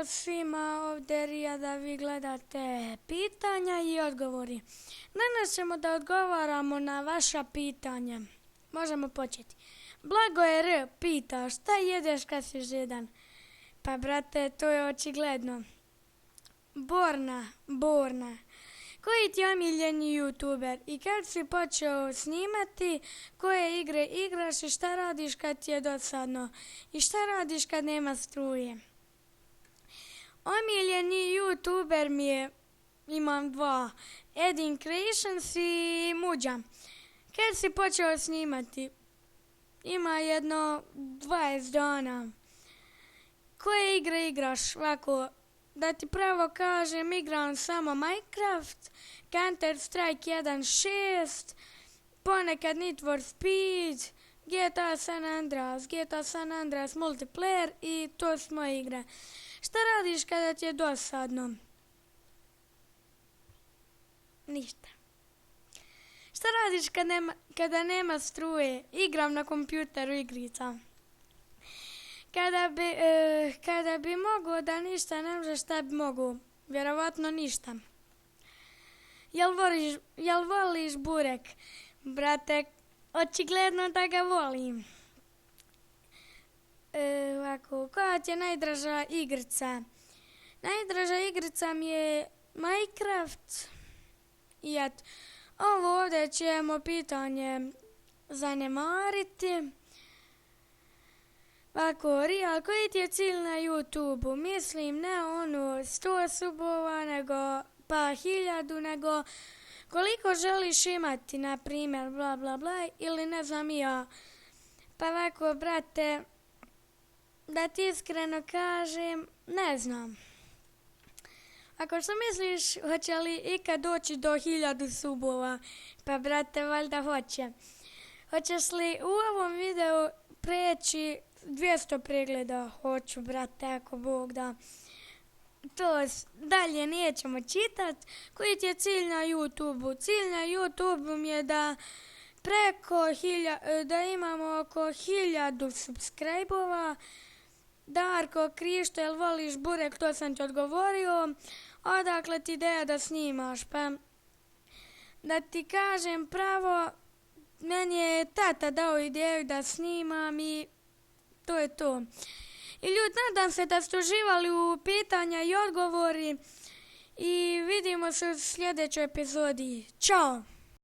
Pozdrav svima, ovdje Rija da vi gledate pitanja i odgovori. Danas ćemo da odgovaramo na vaša pitanja. Možemo početi. Blagoje R pita, šta jedeš kad si žedan? Pa brate, to je očigledno. Borna. Koji ti je omiljeni youtuber i kad si počeo snimati, koje igre igraš i šta radiš kad ti je dosadno i šta radiš kad nema struje? Omiljeni youtuber mi je, imam dva, Edin Creations i Muđa. Kad si počeo snimati? Ima jedno 20 dana. Koje igre igraš? Ovako, da ti pravo kažem, igram samo Minecraft, Counter Strike 1.6, ponekad Need for Speed, GTA San Andreas multiplayer i to su moje igre. Šta radiš kada ti je dosadno? Ništa. Šta radiš kada nema struje? Igram na kompjuteru igrica. Kada bi mogao da ništa ne može, šta bi mogao? Vjerovatno ništa. Jel voliš burek? Brate, očigledno da ga volim. Ovako, koja ti je najdraža igrica? Najdraža igrica mi je Minecraft. I eto, ovo ovdje ćemo pitanje zanemariti. Ovako, Rijal, koji ti je cilj na YouTube-u? Mislim, ne 100 subova, pa 1000, nego koliko želiš imati, na primjer, bla bla bla, ili ne znam ja. Pa ovako, brate, da ti iskreno kažem, ne znam. Ako što misliš, hoće li ikad doći do 1000 subova? Pa brate, valjda hoće. Hoćeš li u ovom videu preći 200 pregleda? Hoću, brate, ako Bog da. To dalje nećemo čitat. Koji ti je cilj na YouTube-u? Cilj na YouTube-u mi je da da imamo oko 1000 subscribe-ova. Darko, Krišto, jel voliš burek? To sam ti odgovorio. Odakle ti ideja da snimaš? Pa da ti kažem pravo, meni je tata dao ideju da snimam i to je to. I ljudi, nadam se da ste uživali u pitanja i odgovori i vidimo se u sljedećoj epizodi. Ćao!